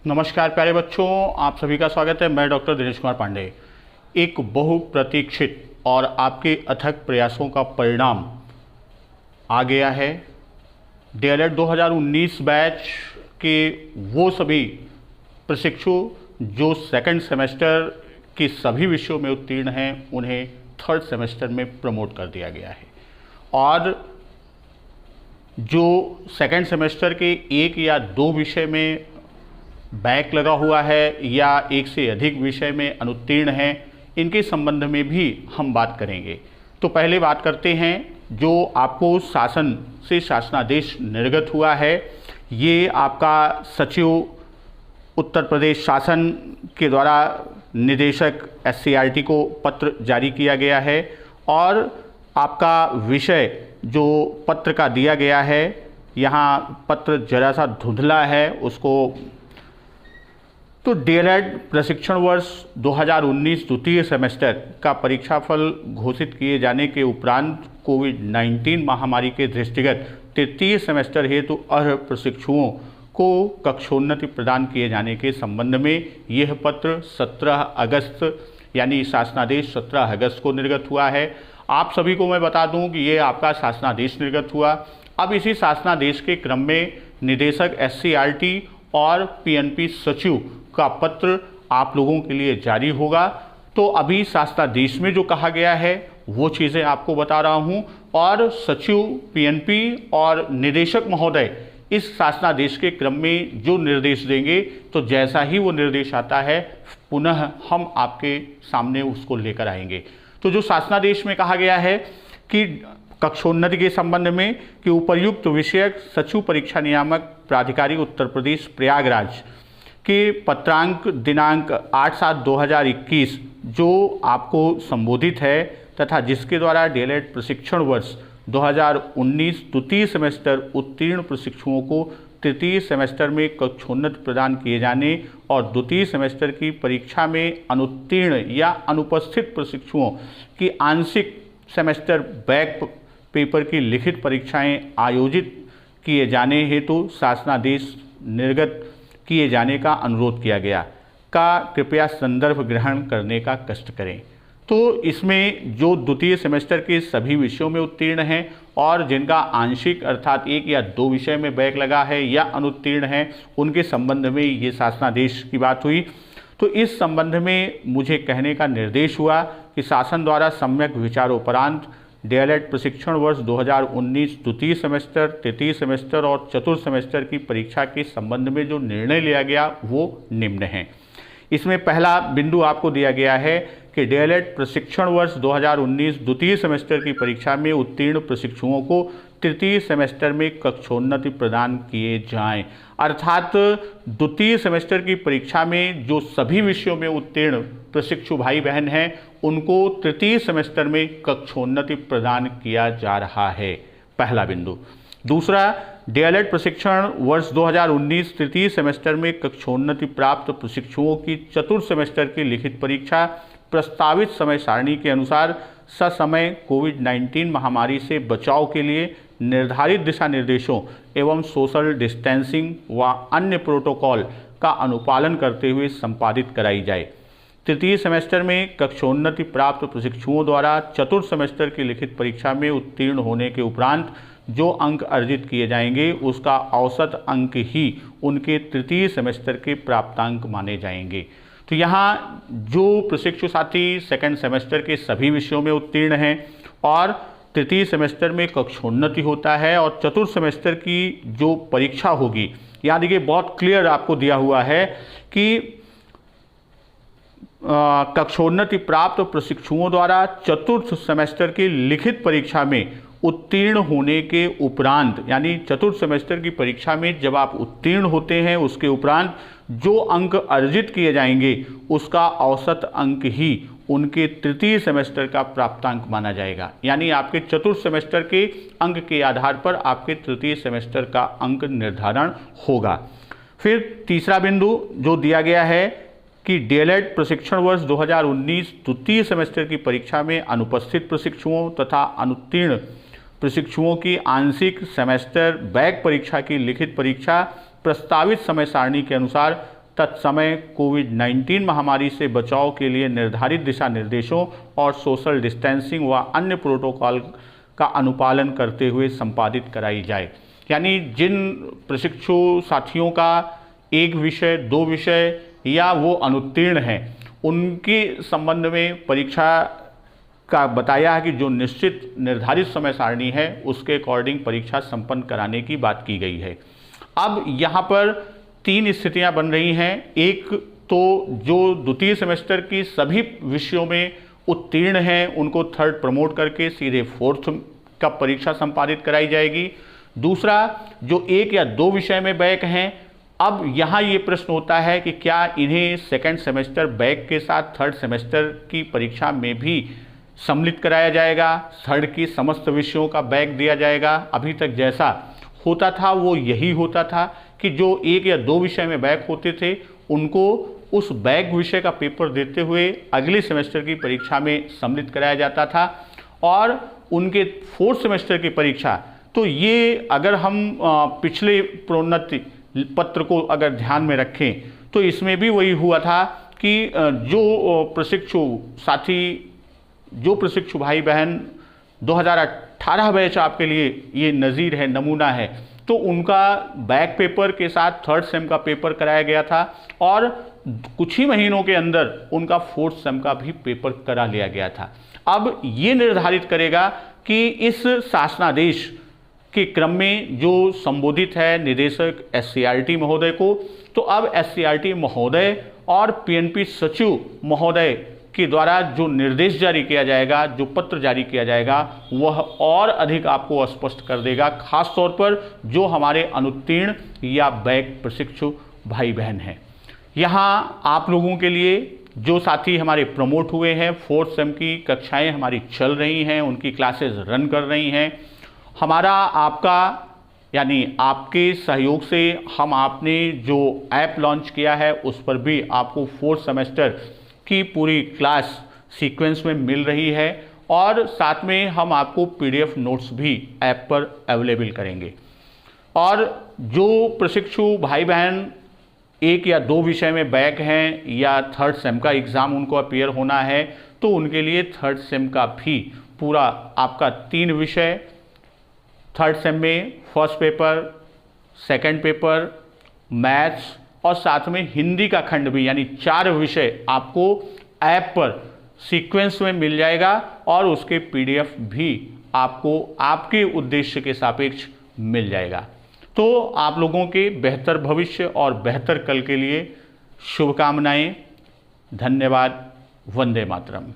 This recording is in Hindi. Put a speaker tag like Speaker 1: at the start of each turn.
Speaker 1: नमस्कार प्यारे बच्चों, आप सभी का स्वागत है। मैं डॉक्टर दिनेश कुमार पांडे। एक बहुप्रतीक्षित और आपके अथक प्रयासों का परिणाम आ गया है। डीएलएड 2019 बैच के वो सभी प्रशिक्षु जो सेकंड सेमेस्टर के सभी विषयों में उत्तीर्ण हैं, उन्हें थर्ड सेमेस्टर में प्रमोट कर दिया गया है। और जो सेकंड सेमेस्टर के एक या दो विषय में बैक लगा हुआ है या एक से अधिक विषय में अनुत्तीर्ण हैं, इनके संबंध में भी हम बात करेंगे। तो पहले बात करते हैं जो आपको शासन से शासनादेश निर्गत हुआ है। ये आपका सचिव उत्तर प्रदेश शासन के द्वारा निदेशक एससीईआरटी को पत्र जारी किया गया है। और आपका विषय जो पत्र का दिया गया है, यहाँ पत्र जरा सा धुंधला है उसको। तो डीएलएड प्रशिक्षण वर्ष 2019 द्वितीय सेमेस्टर का परीक्षाफल घोषित किए जाने के उपरांत कोविड-19 महामारी के दृष्टिगत तृतीय सेमेस्टर हेतु अर्ह प्रशिक्षुओं को कक्षोन्नति प्रदान किए जाने के संबंध में यह पत्र 17 अगस्त यानी शासनादेश 17 अगस्त को निर्गत हुआ है। आप सभी को मैं बता दूं कि ये आपका शासनादेश निर्गत हुआ। अब इसी शासनादेश के क्रम में निदेशक एससीईआरटी और पीएनपी सचिव का पत्र आप लोगों के लिए जारी होगा। तो अभी शासनादेश में जो कहा गया है वो चीज़ें आपको बता रहा हूं, और सचिव पीएनपी और निदेशक महोदय इस शासनादेश के क्रम में जो निर्देश देंगे, तो जैसा ही वो निर्देश आता है पुनः हम आपके सामने उसको लेकर आएंगे। तो जो शासनादेश में कहा गया है कि कक्षोन्नति के संबंध में कि उपर्युक्त विषयक सचिव परीक्षा नियामक प्राधिकारी उत्तर प्रदेश प्रयागराज के पत्रांक दिनांक 8/7/2021 जो आपको संबोधित है तथा जिसके द्वारा डीएलएड प्रशिक्षण वर्ष 2019 द्वितीय सेमेस्टर उत्तीर्ण प्रशिक्षुओं को तृतीय सेमेस्टर में कक्षोन्नति प्रदान किए जाने और द्वितीय सेमेस्टर की परीक्षा में अनुत्तीर्ण या अनुपस्थित प्रशिक्षुओं की आंशिक सेमेस्टर बैक पेपर की लिखित परीक्षाएं आयोजित किए जाने हेतु शासनादेश निर्गत किए जाने का अनुरोध किया गया का कृपया संदर्भ ग्रहण करने का कष्ट करें। तो इसमें जो द्वितीय सेमेस्टर के सभी विषयों में उत्तीर्ण हैं और जिनका आंशिक अर्थात एक या दो विषय में बैक लगा है या अनुत्तीर्ण है, उनके संबंध में ये शासनादेश की बात हुई। तो इस संबंध में मुझे कहने का निर्देश हुआ कि शासन द्वारा सम्यक विचारोपरांत डीएलएड प्रशिक्षण वर्ष 2019 द्वितीय सेमेस्टर, तृतीय सेमेस्टर और चतुर्थ सेमेस्टर की परीक्षा के संबंध में जो निर्णय लिया गया वो निम्न है। इसमें पहला बिंदु आपको दिया गया है कि डीएलएड प्रशिक्षण वर्ष 2019 द्वितीय सेमेस्टर की परीक्षा में उत्तीर्ण प्रशिक्षुओं को तृतीय सेमेस्टर में कक्षोन्नति प्रदान किए जाएं। अर्थात द्वितीय सेमेस्टर की परीक्षा में जो सभी विषयों में उत्तीर्ण प्रशिक्षु भाई बहन हैं, उनको तृतीय सेमेस्टर में कक्षोन्नति प्रदान किया जा रहा है, पहला बिंदु। दूसरा, डीएलएड प्रशिक्षण वर्ष 2019 तृतीय सेमेस्टर में कक्षोन्नति प्राप्त प्रशिक्षुओं की चतुर्थ सेमेस्टर की लिखित परीक्षा प्रस्तावित समय सारणी के अनुसार ससमय कोविड-19 महामारी से बचाव के लिए निर्धारित दिशा निर्देशों एवं सोशल डिस्टेंसिंग व अन्य प्रोटोकॉल का अनुपालन करते हुए संपादित कराई जाए। तृतीय सेमेस्टर में कक्षोन्नति प्राप्त प्रशिक्षुओं द्वारा चतुर्थ सेमेस्टर की लिखित परीक्षा में उत्तीर्ण होने के उपरांत जो अंक अर्जित किए जाएंगे उसका औसत अंक ही उनके तृतीय सेमेस्टर के प्राप्तांक माने जाएंगे। तो यहाँ जो प्रशिक्षु साथी सेकंड सेमेस्टर के सभी विषयों में उत्तीर्ण हैं और तृतीय सेमेस्टर में कक्षोन्नति होता है और चतुर्थ सेमेस्टर की जो परीक्षा होगी, यहाँ देखिए बहुत क्लियर आपको दिया हुआ है कि कक्षोन्नति प्राप्त प्रशिक्षुओं द्वारा चतुर्थ सेमेस्टर की लिखित परीक्षा में उत्तीर्ण होने के उपरांत, यानी चतुर्थ सेमेस्टर की परीक्षा में जब आप उत्तीर्ण होते हैं उसके उपरांत जो अंक अर्जित किए जाएंगे उसका औसत अंक ही उनके तृतीय सेमेस्टर का प्राप्तांक माना जाएगा। यानी आपके चतुर्थ सेमेस्टर के अंक के आधार पर आपके तृतीय सेमेस्टर का अंक निर्धारण होगा। फिर तीसरा बिंदु जो दिया गया है कि डीएलएड प्रशिक्षण वर्ष 2019 द्वितीय सेमेस्टर की परीक्षा में अनुपस्थित प्रशिक्षुओं तथा अनुत्तीर्ण प्रशिक्षुओं की आंशिक सेमेस्टर बैक परीक्षा की लिखित परीक्षा प्रस्तावित समय सारणी के अनुसार तत्समय कोविड-19 महामारी से बचाव के लिए निर्धारित दिशा निर्देशों और सोशल डिस्टेंसिंग व अन्य प्रोटोकॉल का अनुपालन करते हुए संपादित कराई जाए। यानी जिन प्रशिक्षु साथियों का एक विषय, दो विषय या वो अनुत्तीर्ण हैं, उनके संबंध में परीक्षा का बताया है कि जो निश्चित निर्धारित समय सारणी है उसके अकॉर्डिंग परीक्षा संपन्न कराने की बात की गई है। अब यहाँ पर 3 स्थितियाँ बन रही हैं। एक तो जो द्वितीय सेमेस्टर की सभी विषयों में उत्तीर्ण हैं उनको थर्ड प्रमोट करके सीधे फोर्थ का परीक्षा संपादित कराई जाएगी। दूसरा, जो एक या दो विषय में बैक हैं, अब यहाँ ये प्रश्न होता है कि क्या इन्हें सेकेंड सेमेस्टर बैक के साथ थर्ड सेमेस्टर की परीक्षा में भी सम्मिलित कराया जाएगा, थर्ड की समस्त विषयों का बैक दिया जाएगा। अभी तक जैसा होता था वो यही होता था कि जो एक या दो विषय में बैक होते थे उनको उस बैक विषय का पेपर देते हुए अगले सेमेस्टर की परीक्षा में सम्मिलित कराया जाता था। और उनके फोर्थ सेमेस्टर की परीक्षा, तो ये अगर हम पिछले प्रोन्नति पत्र को अगर ध्यान में रखें तो इसमें भी वही हुआ था कि जो प्रशिक्षु साथी, जो प्रशिक्षु भाई बहन 2018 बैच आपके लिए ये नज़ीर है, नमूना है, तो उनका बैक पेपर के साथ थर्ड सेम का पेपर कराया गया था और कुछ ही महीनों के अंदर उनका फोर्थ सेम का भी पेपर करा लिया गया था। अब ये निर्धारित करेगा कि इस शासनादेश के क्रम में जो संबोधित है निदेशक SCRT महोदय को, तो अब SCRT महोदय और PNP सचिव महोदय के द्वारा जो निर्देश जारी किया जाएगा, जो पत्र जारी किया जाएगा, वह और अधिक आपको स्पष्ट कर देगा, खास तौर पर जो हमारे अनुत्तीर्ण या बैक प्रशिक्षु भाई बहन हैं। यहाँ आप लोगों के लिए जो साथी हमारे प्रमोट हुए हैं, फोर्थ सेम की कक्षाएं हमारी चल रही हैं, उनकी क्लासेस रन कर रही हैं, हमारा आपका यानी आपके सहयोग से हम आपने जो ऐप लॉन्च किया है उस पर भी आपको फोर्थ सेमेस्टर की पूरी क्लास सीक्वेंस में मिल रही है और साथ में हम आपको PDF नोट्स भी ऐप पर अवेलेबल करेंगे। और जो प्रशिक्षु भाई बहन एक या दो विषय में बैक हैं या थर्ड सेम का एग्ज़ाम उनको अपीयर होना है, तो उनके लिए थर्ड सेम का भी पूरा आपका 3 विषय थर्ड सेम में, first paper, second paper, maths और साथ में हिंदी का खंड भी, यानी 4 विषय आपको ऐप पर सीक्वेंस में मिल जाएगा और उसके PDF भी आपको आपके उद्देश्य के सापेक्ष मिल जाएगा। तो आप लोगों के बेहतर भविष्य और बेहतर कल के लिए शुभकामनाएं। धन्यवाद। वंदे मातरम।